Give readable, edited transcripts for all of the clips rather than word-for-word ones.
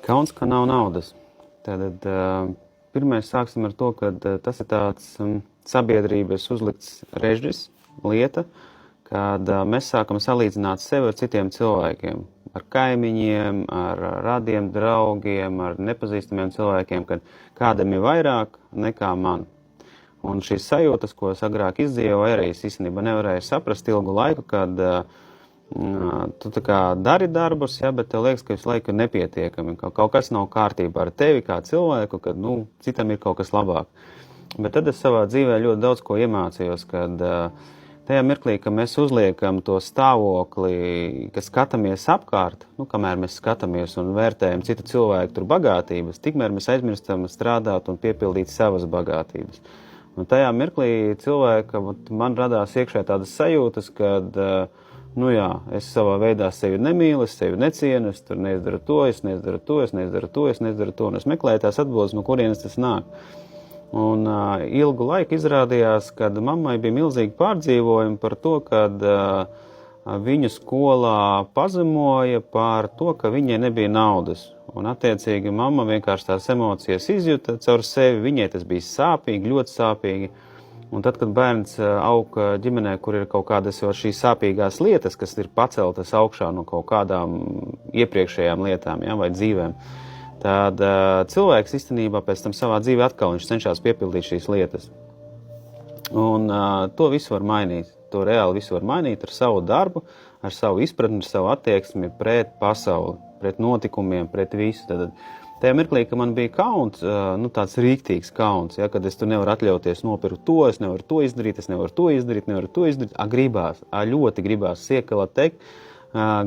Kauns, ka nav naudas. Tātad pirmais sāksim ar to, ka tas ir tāds sabiedrības uzlikts režģis, lieta, kad mēs sākam salīdzināt sevi ar citiem cilvēkiem, ar kaimiņiem, ar radiem draugiem, ar nepazīstamiem cilvēkiem, kad kādam ir vairāk nekā man. Un šīs sajūtas, ko es agrāk izdzīvoju, arī es īstenībā nevarēju saprast ilgu laiku, kad tu tā kā dari darbus, ja, bet tev liekas, ka visu laiku ir nepietiekami, ka kaut kas nav kārtībā ar tevi kā cilvēku, kad, citam ir kaut kas labāk. Bet tad es savā dzīvē ļoti daudz ko iemācījos, kad tajā mirklī, ka mēs uzliekam to stāvokli, ka skatāmies apkārt, kamēr mēs skatāmies un vērtējam citu cilvēku tur bagātības, tikmēr mēs aizmirstam strādāt un piepildīt savas bagātības. Un tajā mirklī cilvēka, man radās iekšē tādas sajūtas, kad es savā veidā sevi nemīlu, es sevi necienu, es tur neizdaru to, es neizdaru to, es neizdaru to, es neizdaru to, un es meklēju tās atbildes, no kurienes tas nāk. Un ilgu laiku izrādījās, kad mammai bija milzīgi pārdzīvojumi par to, kad viņu skolā pazemoja par to, ka viņai nebija naudas. Un attiecīgi mamma vienkārši tās emocijas izjuta caur sevi, viņai tas bija sāpīgi, ļoti sāpīgi. Un tad, kad bērns aug ģimenē, kur ir kaut kādas šīs sāpīgās lietas, kas ir paceltas augšā no kaut kādām iepriekšējām lietām, vai dzīvēm, tad cilvēks īstenībā pēc tam savā dzīvē atkal viņš cenšas piepildīt šīs lietas. Un to visu var mainīt. To reāli visu var mainīt ar savu darbu, ar savu izpratni, ar savu attieksmi pret pasauli, pret notikumiem, pret visu. Tad tajā mirklī, ka man bija kauns, tāds rīktīgs kauns, ja, kad es tur nevaru atļauties nopirkt to, es nevaru to izdarīt, nevaru to izdarīt, gribās, ļoti gribās siekala tekt,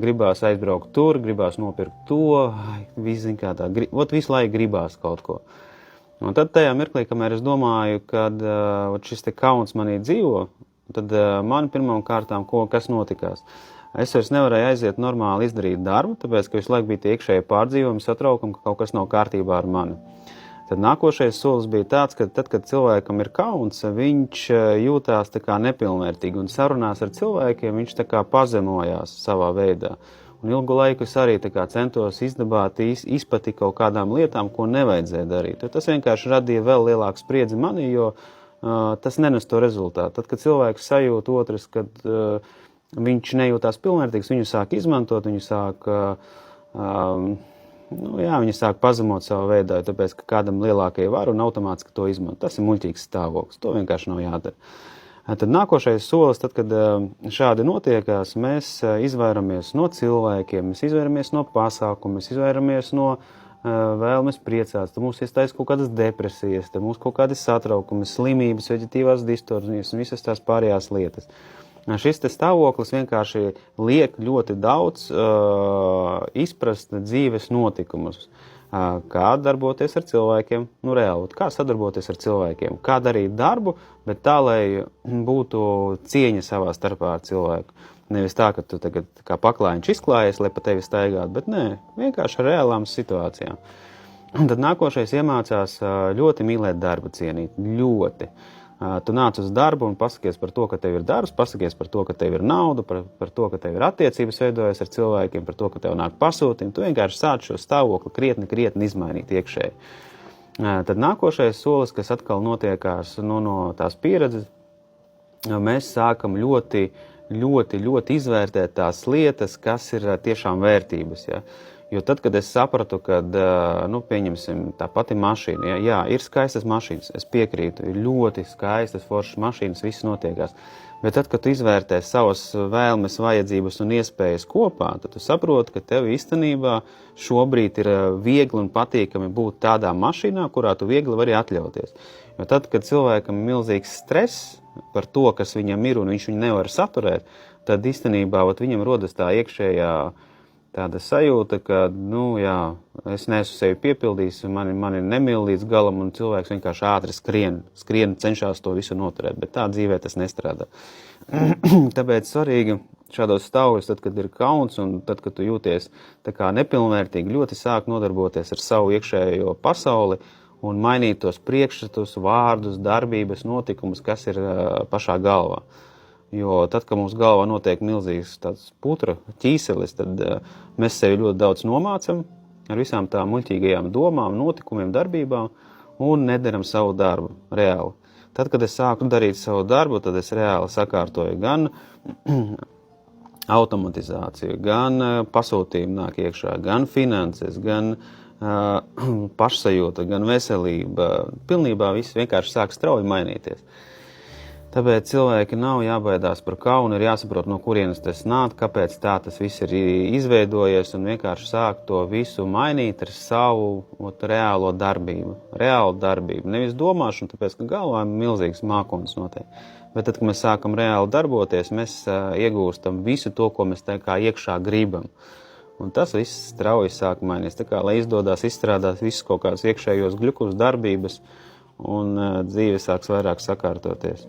gribās aizbraukt tur, gribās nopirkt to, visu laiku gribās kaut ko. Un tad tajā mirklī, kamēr es domāju, kad šis te kauns manī dzīvo, tad man pirmām kārtām, kas notikās. Es vairs nevarēju aiziet normāli izdarīt darbu, tāpēc, ka visu laiku bija tie iekšējie pārdzīvojumi, satraukumi, ka kaut kas nav kārtībā ar mani. Tad nākošais solis bija tāds, ka tad, kad cilvēkam ir kauns, viņš jūtās tā kā nepilnvērtīgi un sarunās ar cilvēkiem viņš tā kā pazemojās savā veidā. Un ilgu laiku es arī tā kā centos izdabāt, izpati kaut kādām lietām, ko nevajadzēja darīt. Tas vienkārši radīja vēl lielāku spriedzi manī, jo tas nenes to rezultātu. Tad, kad cilvēks sajūt otrs, kad viņš nejūtās pilnvērtīgs, viņu sāk izmantot, viņu sāk, viņi sāk pazemot savā veidā, tāpēc, ka kādam lielākai var un automātiski to izmanto. Tas ir muļķīgs stāvoklis, to vienkārši nav jādara. Tad nākošais solis, tad, kad šādi notiekās, mēs izvairamies no cilvēkiem, mēs izvairamies no pasākumu, mēs izvairamies no vēlmes priecāts, tad mums iestājas kaut kādas depresijas, tad mums kaut kādas satraukumi, slimības, veģetīvās distorzijas un visas tās pārējās lietas. Šis te stāvoklis vienkārši liek ļoti daudz izprast dzīves notikumus. Kā darboties ar cilvēkiem, reāli, kā sadarboties ar cilvēkiem, kā darīt darbu, bet tā, lai būtu cieņa savā starpā ar cilvēku. Nevis tā, ka tu tagad kā paklājiņš izklājies, lai pa tevi staigātu, bet nē, vienkārši ar reālām situācijām. Un tad nākošais iemācās ļoti mīlēt darbu, cienīt, ļoti. Tu nāc uz darbu un pasakies par to, ka tev ir darbs, pasakies par to, ka tev ir nauda, par to, ka tev ir attiecības veidojas ar cilvēkiem, par to, ka tev nāk pasūtījumi. Tu vienkārši sāc šo stāvokli krietni izmainīt iekšēji. Tad nākošais solis, kas atkal notiekās no tās pieredzes, mēs sākam ļoti izvērtēt tās lietas, kas ir tiešām vērtības. Ja? Jo tad, kad es sapratu, kad, pieņemsim, tā pati mašīna, jā, ir skaistas mašīnas, es piekrītu, ir ļoti skaistas, foršas mašīnas, viss notiekās. Bet tad, kad tu izvērtē savas vēlmes, vajadzības un iespējas kopā, tad tu saproti, ka tev īstenībā šobrīd ir viegli un patīkami būt tādā mašīnā, kurā tu viegli vari atļauties. Jo tad, kad cilvēkam ir milzīgs stress par to, kas viņam ir un viņš viņu nevar saturēt, tad īstenībā viņam rodas tā iekšējā tāda sajūta, ka, es neesmu sevi piepildījis, mani nemīl līdz galam, un cilvēks vienkārši ātri skrien, cenšas to visu noturēt, bet tā dzīvē tas nestrādā. Tāpēc svarīgi šādos stāvos, tad, kad ir kauns, un tad, kad tu jūties tā kā nepilnvērtīgi, ļoti sāk nodarboties ar savu iekšējo pasauli un mainīt tos priekšstatus, vārdus, darbības, notikumus, kas ir pašā galvā. Jo tad, kad mums galvā notiek milzīgs tāds putra ķīselis, tad mēs sevi ļoti daudz nomācam, ar visām tām muļķīgajām domām, notikumiem, darbībām un nedaram savu darbu reāli. Tad, kad es sāku darīt savu darbu, tad es reāli sakārtoju gan automatizāciju, gan pasūtījumu nāk iekšā, gan finanses, gan pašsajūta, gan veselība. Pilnībā viss vienkārši sāk strauji mainīties. Tāpēc cilvēki nav jābaidās par kaunu, ir jāsaprot, no kurienes tas nāk, kāpēc tā tas viss ir izveidojies un vienkārši sāk to visu mainīt ar savu reālo darbību. Reālu darbību. Nevis domāšanu, tāpēc, ka galvā ir milzīgs mākonis notiek. Bet tad, kad mēs sākam reāli darboties, mēs iegūstam visu to, ko mēs tā kā iekšā gribam. Un tas viss strauji sāk mainīties. Tā kā, lai izdodās izstrādāt visus kaut kādus iekšējos gļukus, darbības, un dzīve sāks vairāk sakārtoties.